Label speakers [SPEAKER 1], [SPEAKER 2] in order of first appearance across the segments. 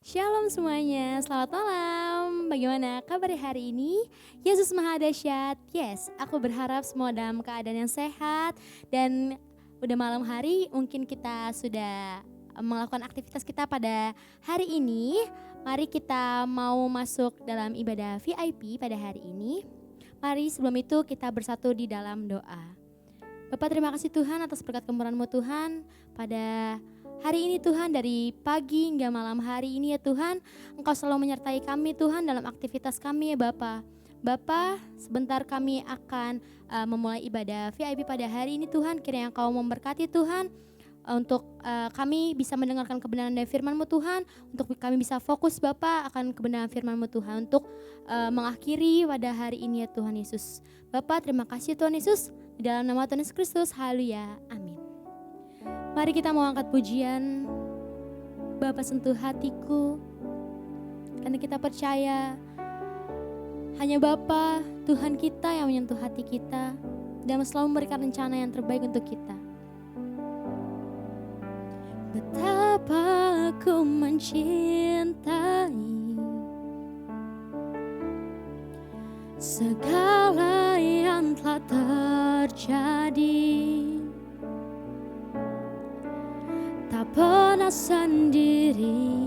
[SPEAKER 1] Shalom semuanya, selamat malam. Bagaimana kabar hari ini? Yesus Maha Dahsyat. Yes, aku berharap semua dalam keadaan yang sehat dan udah malam hari mungkin kita sudah melakukan aktivitas kita pada hari ini. Mari kita mau masuk dalam ibadah VIP pada hari ini. Mari sebelum itu kita bersatu di dalam doa. Bapak, terima kasih Tuhan atas berkat kemurahan-Mu Tuhan pada hari ini Tuhan, dari pagi hingga malam hari ini ya Tuhan, Engkau selalu menyertai kami Tuhan dalam aktivitas kami ya Bapa. Bapa, sebentar kami akan memulai ibadah VIP pada hari ini Tuhan. Kiranya Engkau memberkati Tuhan untuk kami bisa mendengarkan kebenaran dari firman-Mu Tuhan, untuk kami bisa fokus Bapa akan kebenaran firman-Mu Tuhan, untuk mengakhiri pada hari ini ya Tuhan Yesus. Bapa, terima kasih Tuhan Yesus, di dalam nama Tuhan Yesus Kristus, haleluya, amin. Mari kita mau angkat pujian, Bapa sentuh hatiku, karena kita percaya hanya Bapa Tuhan kita yang menyentuh hati kita dan selalu memberikan rencana yang terbaik untuk kita. Betapa aku mencintai segala yang telah terjadi, tak pernah sendiri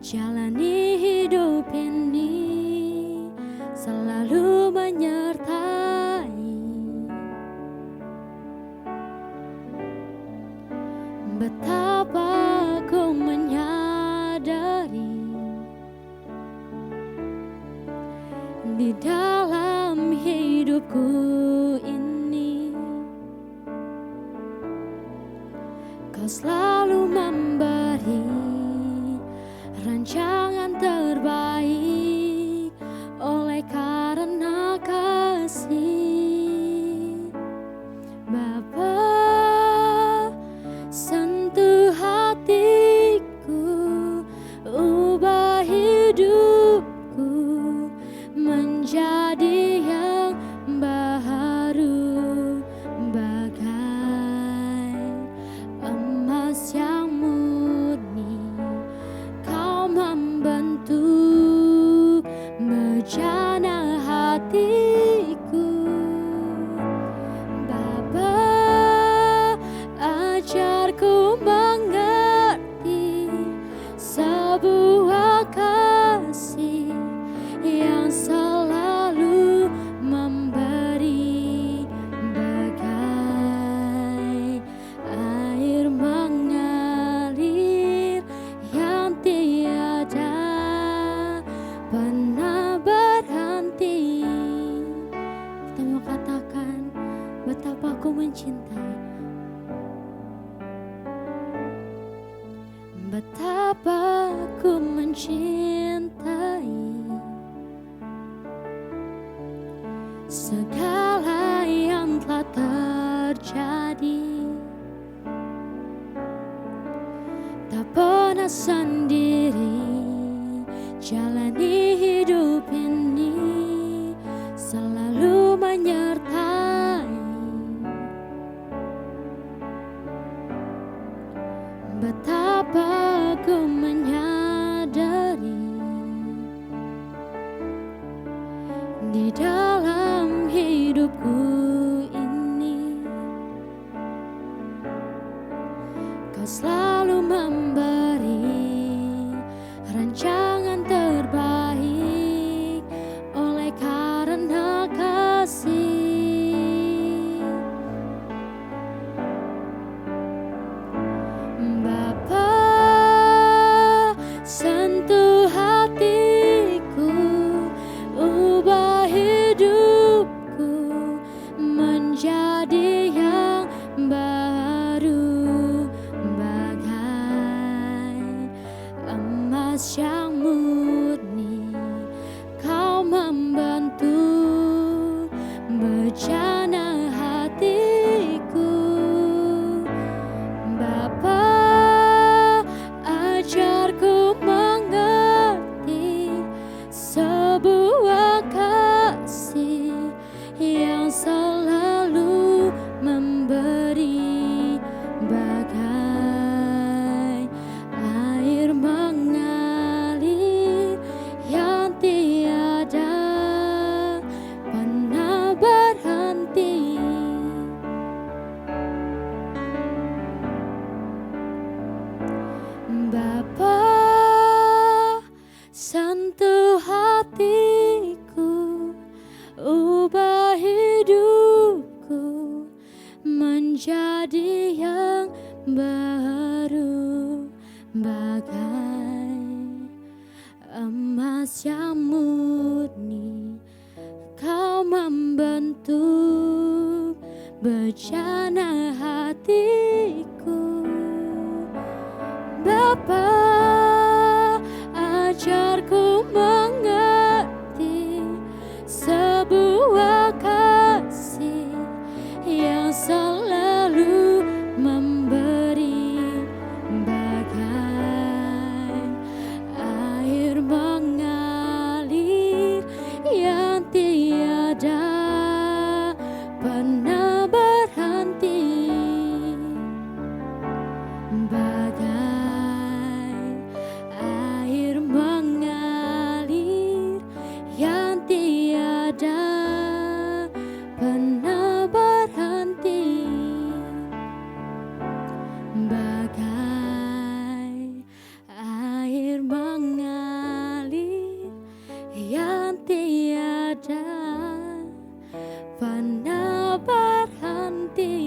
[SPEAKER 1] jalani hidup ini, selalu menyertai. Betapa aku menyadari di dalam hidupku ini Kau selalu memberi rancangan terbaik oleh karena kasih. Bapa, sentuh hatiku, ubah hidupku menjadi yang baru, bagai emas yang murni. Kau membentuk bejana hatiku. Bapa, ajarku mengerti sebuah kasih yang selalu memberi, bagai air mengalir yang tiada pernah berhenti. Kita mau katakan betapa aku mencintai, betapa aku mencintai segala yang telah terjadi, tak pernah sendiri jalani hidup ini, selalu menyertai. Betapa aku menyadari di dalam hidupku ini Kau selalu memberi rancangan terbaik oleh karena kasih. Bapa, sentuh hatiku, ubah hidupku menjadi yang baru, bagai emas yang murni. Kau membentuk bejana hatiku. Bapa, ajarku mengerti sebuah kasih yang selalu memberi, bagai air mengalir bejana hatiku. Bapa, ajarku mengerti sebuah kasih yang selalu memberi, bagai air mengalir yang tiada pernah berhenti, bagai air mengalir yang tiada pernah berhenti, bagai air mengalir yang tiada pernah berhenti.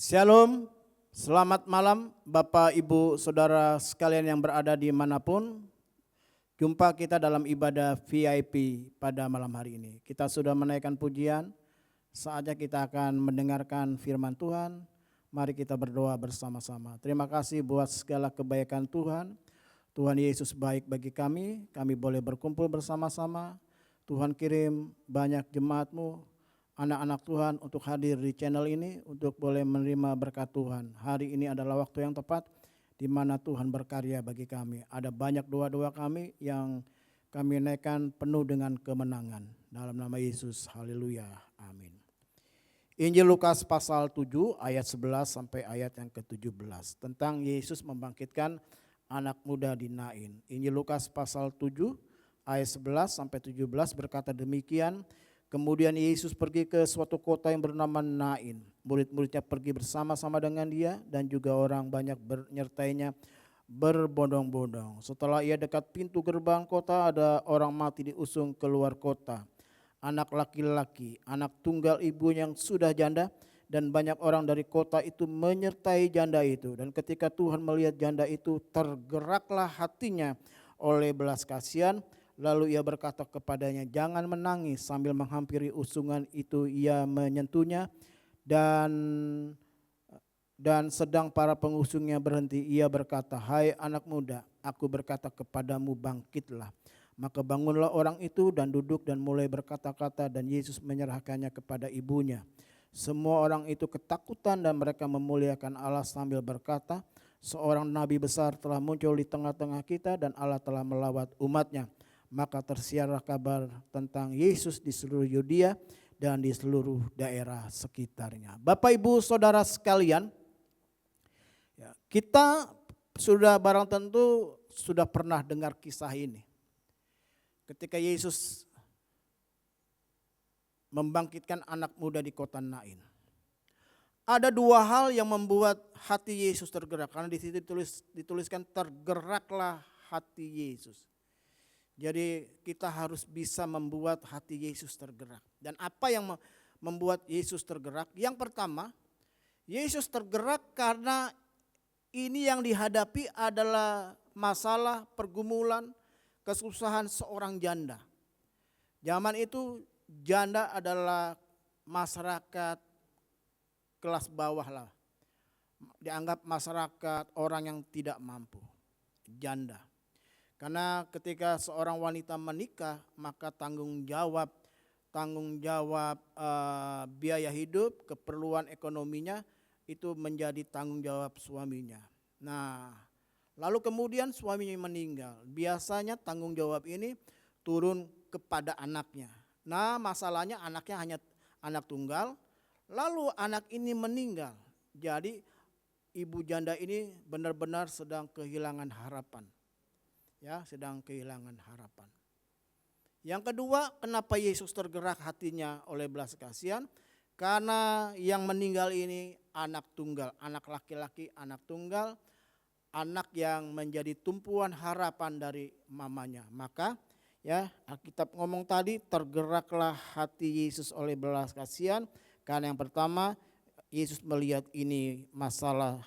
[SPEAKER 2] Shalom, selamat malam Bapak, Ibu, Saudara sekalian yang berada di manapun. Jumpa kita dalam ibadah VIP pada malam hari ini. Kita sudah menaikkan pujian, saatnya kita akan mendengarkan firman Tuhan. Mari kita berdoa bersama-sama. Terima kasih buat segala kebaikan Tuhan. Tuhan Yesus baik bagi kami boleh berkumpul bersama-sama. Tuhan kirim banyak jemaat-Mu, anak-anak Tuhan untuk hadir di channel ini untuk boleh menerima berkat Tuhan. Hari ini adalah waktu yang tepat di mana Tuhan berkarya bagi kami. Ada banyak doa-doa kami yang kami naikkan penuh dengan kemenangan. Dalam nama Yesus, haleluya, amin. Injil Lukas pasal 7 ayat 11 sampai ayat yang ke-17 tentang Yesus membangkitkan anak muda di Nain. Injil Lukas pasal 7 ayat 11 sampai 17 berkata demikian. Kemudian Yesus pergi ke suatu kota yang bernama Nain. Murid-muridnya pergi bersama-sama dengan dia dan juga orang banyak menyertainya berbondong-bondong. Setelah ia dekat pintu gerbang kota, ada orang mati diusung keluar kota. Anak laki-laki, anak tunggal ibu yang sudah janda, dan banyak orang dari kota itu menyertai janda itu. Dan ketika Tuhan melihat janda itu, tergeraklah hatinya oleh belas kasihan. Lalu ia berkata kepadanya, jangan menangis. Sambil menghampiri usungan itu ia menyentuhnya, dan sedang para pengusungnya berhenti, ia berkata, hai anak muda, aku berkata kepadamu, bangkitlah. Maka bangunlah orang itu dan duduk dan mulai berkata-kata, dan Yesus menyerahkannya kepada ibunya. Semua orang itu ketakutan dan mereka memuliakan Allah sambil berkata, seorang nabi besar telah muncul di tengah-tengah kita dan Allah telah melawat umatnya. Maka tersiarlah kabar tentang Yesus di seluruh Yudea dan di seluruh daerah sekitarnya. Bapak, Ibu, Saudara sekalian, kita sudah barang tentu sudah pernah dengar kisah ini. Ketika Yesus membangkitkan anak muda di kota Nain. Ada dua hal yang membuat hati Yesus tergerak. Karena di situ dituliskan tergeraklah hati Yesus. Jadi kita harus bisa membuat hati Yesus tergerak. Dan apa yang membuat Yesus tergerak? Yang pertama, Yesus tergerak karena ini yang dihadapi adalah masalah, pergumulan, kesusahan seorang janda. Zaman itu janda adalah masyarakat kelas bawah lah. Dianggap masyarakat orang yang tidak mampu, janda. Karena ketika seorang wanita menikah, maka tanggung jawab biaya hidup, keperluan ekonominya itu menjadi tanggung jawab suaminya. Nah, lalu kemudian suaminya meninggal. Biasanya tanggung jawab ini turun kepada anaknya. Nah, masalahnya anaknya hanya anak tunggal, lalu anak ini meninggal. Jadi ibu janda ini benar-benar sedang kehilangan harapan. Ya, sedang kehilangan harapan. Yang kedua, kenapa Yesus tergerak hatinya oleh belas kasihan? Karena yang meninggal ini anak tunggal, anak laki-laki, anak tunggal, anak yang menjadi tumpuan harapan dari mamanya. Maka ya, Alkitab ngomong tadi, tergeraklah hati Yesus oleh belas kasihan. Karena yang pertama, Yesus melihat ini masalah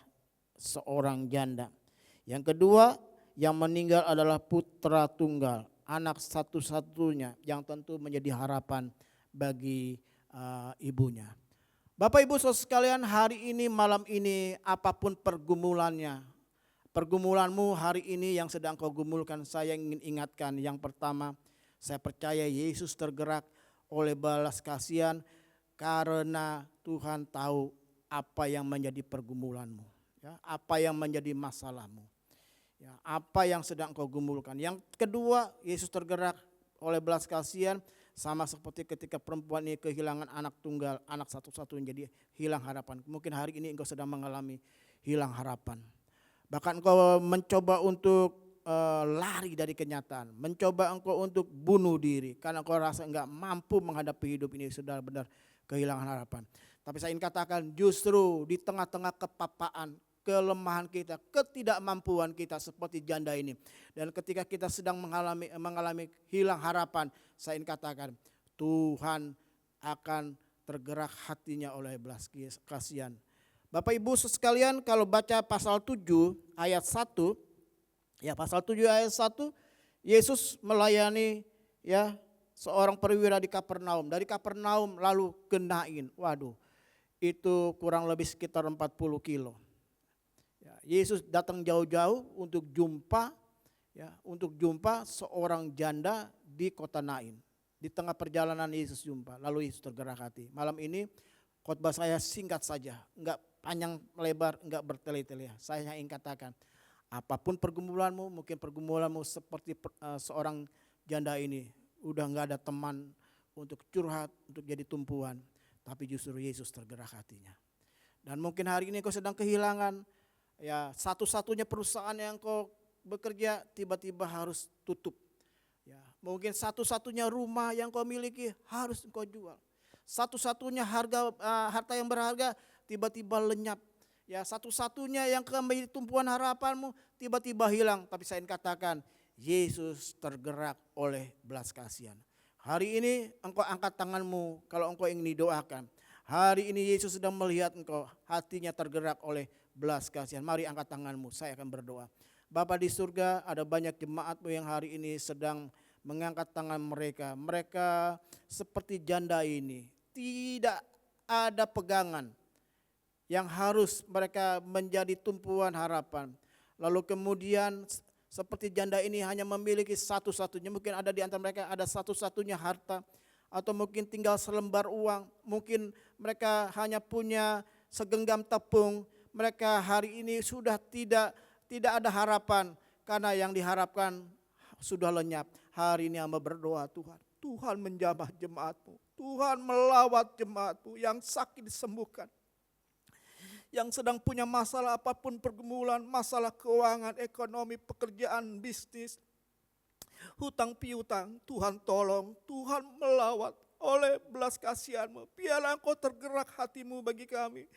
[SPEAKER 2] seorang janda. Yang kedua, yang meninggal adalah putra tunggal, anak satu-satunya yang tentu menjadi harapan bagi ibunya. Bapak Ibu Saudara sekalian, hari ini malam ini apapun pergumulannya, pergumulanmu hari ini yang sedang kau gumulkan, saya ingin ingatkan yang pertama, saya percaya Yesus tergerak oleh balas kasihan karena Tuhan tahu apa yang menjadi pergumulanmu, ya, apa yang menjadi masalahmu, ya, apa yang sedang kau gumulkan. Yang kedua, Yesus tergerak oleh belas kasihan sama seperti ketika perempuan ini kehilangan anak tunggal, anak satu-satunya, jadi hilang harapan. Mungkin hari ini engkau sedang mengalami hilang harapan. Bahkan engkau mencoba untuk lari dari kenyataan, mencoba engkau untuk bunuh diri karena engkau rasa enggak mampu menghadapi hidup ini, sudah benar kehilangan harapan. Tapi saya ingin katakan, justru di tengah-tengah kepapaan, kelemahan kita, ketidakmampuan kita seperti janda ini, dan ketika kita sedang mengalami hilang harapan, saya ingin katakan Tuhan akan tergerak hatinya oleh belas kasihan. Bapak Ibu sekalian, kalau baca pasal 7 ayat 1, ya pasal 7 ayat 1, Yesus melayani ya seorang perwira di Kapernaum. Dari Kapernaum lalu ke Nain. Waduh, itu kurang lebih sekitar 40 kilo. Ya, Yesus datang jauh-jauh untuk jumpa seorang janda di kota Nain. Di tengah perjalanan Yesus jumpa, lalu Yesus tergerak hati. Malam ini khotbah saya singkat saja, enggak panjang lebar, enggak bertele-tele. Saya ingin katakan, apapun pergumulanmu, mungkin pergumulanmu seperti seorang janda ini, udah enggak ada teman untuk curhat, untuk jadi tumpuan, tapi justru Yesus tergerak hatinya. Dan mungkin hari ini kau sedang kehilangan, ya satu-satunya perusahaan yang kau bekerja tiba-tiba harus tutup. Ya, mungkin satu-satunya rumah yang kau miliki harus kau jual. Satu-satunya harta yang berharga tiba-tiba lenyap. Ya, satu-satunya yang menjadi tumpuan harapanmu tiba-tiba hilang. Tapi saya ingin katakan, Yesus tergerak oleh belas kasihan. Hari ini engkau angkat tanganmu kalau engkau ingin didoakan. Hari ini Yesus sedang melihat engkau, hatinya tergerak oleh belas kasihan. Mari angkat tanganmu, saya akan berdoa. Bapa di surga, ada banyak jemaatmu yang hari ini sedang mengangkat tangan mereka. Mereka seperti janda ini, tidak ada pegangan yang harus mereka menjadi tumpuan harapan. Lalu kemudian seperti janda ini hanya memiliki satu-satunya, mungkin ada di antara mereka ada satu-satunya harta, atau mungkin tinggal selembar uang, mungkin mereka hanya punya segenggam tepung. Mereka hari ini sudah tidak ada harapan karena yang diharapkan sudah lenyap. Hari ini hamba berdoa, Tuhan menjamah jemaatmu, Tuhan melawat jemaatmu yang sakit disembuhkan, yang sedang punya masalah apapun pergumulan, masalah keuangan, ekonomi, pekerjaan, bisnis, hutang piutang, Tuhan tolong, Tuhan melawat oleh belas kasihan-Mu. Biarlah Engkau tergerak hatimu bagi kami.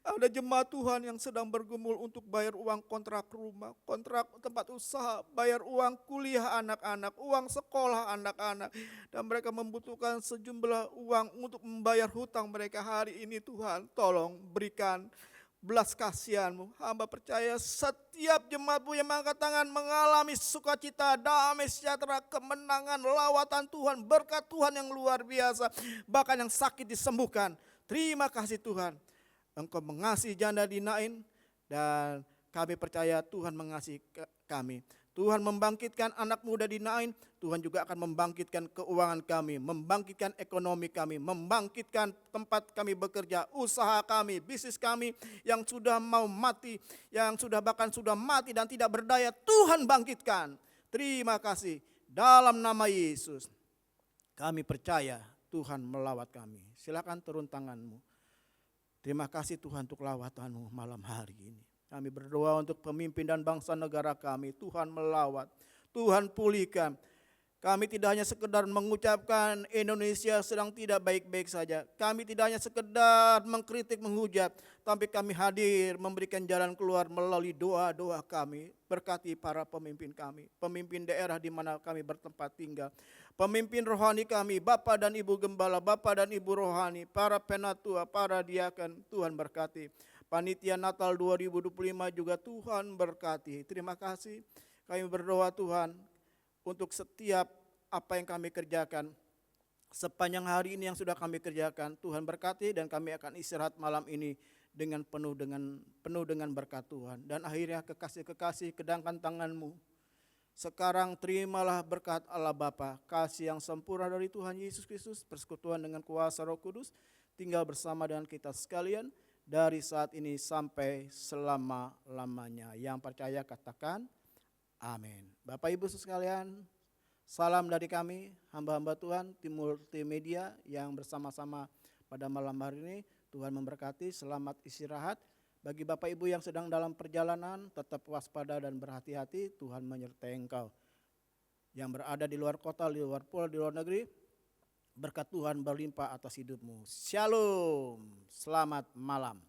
[SPEAKER 2] Ada jemaat Tuhan yang sedang bergumul untuk bayar uang kontrak rumah, kontrak tempat usaha, bayar uang kuliah anak-anak, uang sekolah anak-anak. Dan mereka membutuhkan sejumlah uang untuk membayar hutang mereka hari ini. Tuhan tolong berikan belas kasihan-Mu. Hamba percaya setiap jemaat-Mu yang mengangkat tangan mengalami sukacita, damai sejahtera, kemenangan, lawatan Tuhan, berkat Tuhan yang luar biasa. Bahkan yang sakit disembuhkan. Terima kasih Tuhan. Engkau mengasihi janda di Nain, dan kami percaya Tuhan mengasihi kami. Tuhan membangkitkan anak muda di Nain, Tuhan juga akan membangkitkan keuangan kami, membangkitkan ekonomi kami, membangkitkan tempat kami bekerja, usaha kami, bisnis kami yang sudah mau mati, yang bahkan sudah mati dan tidak berdaya, Tuhan bangkitkan. Terima kasih dalam nama Yesus. Kami percaya Tuhan melawat kami. Silakan turun tanganmu. Terima kasih Tuhan untuk lawatanmu malam hari ini. Kami berdoa untuk pemimpin dan bangsa negara kami. Tuhan melawat, Tuhan pulihkan. Kami tidak hanya sekedar mengucapkan Indonesia sedang tidak baik-baik saja. Kami tidak hanya sekedar mengkritik, menghujat. Tapi kami hadir memberikan jalan keluar melalui doa-doa kami. Berkati para pemimpin kami, pemimpin daerah di mana kami bertempat tinggal. Pemimpin rohani kami, Bapak dan Ibu Gembala, Bapak dan Ibu rohani, para penatua, para diaken, Tuhan berkati. Panitia Natal 2025 juga Tuhan berkati. Terima kasih Kami berdoa Tuhan untuk setiap apa yang kami kerjakan sepanjang hari ini yang sudah kami kerjakan, Tuhan berkati dan kami akan istirahat malam ini dengan penuh dengan berkat Tuhan. Dan akhirnya kekasih-kekasih kedangkan tangan-Mu. Sekarang terimalah berkat Allah Bapa, kasih yang sempurna dari Tuhan Yesus Kristus, persekutuan dengan kuasa Roh Kudus, tinggal bersama dengan kita sekalian dari saat ini sampai selama-lamanya. Yang percaya katakan amin. Bapak Ibu sekalian, salam dari kami, hamba-hamba Tuhan, tim multimedia yang bersama-sama pada malam hari ini. Tuhan memberkati, selamat istirahat. Bagi Bapak Ibu yang sedang dalam perjalanan, tetap waspada dan berhati-hati, Tuhan menyertai engkau. Yang berada di luar kota, di luar pulau, di luar negeri, berkat Tuhan berlimpah atas hidupmu. Shalom, selamat malam.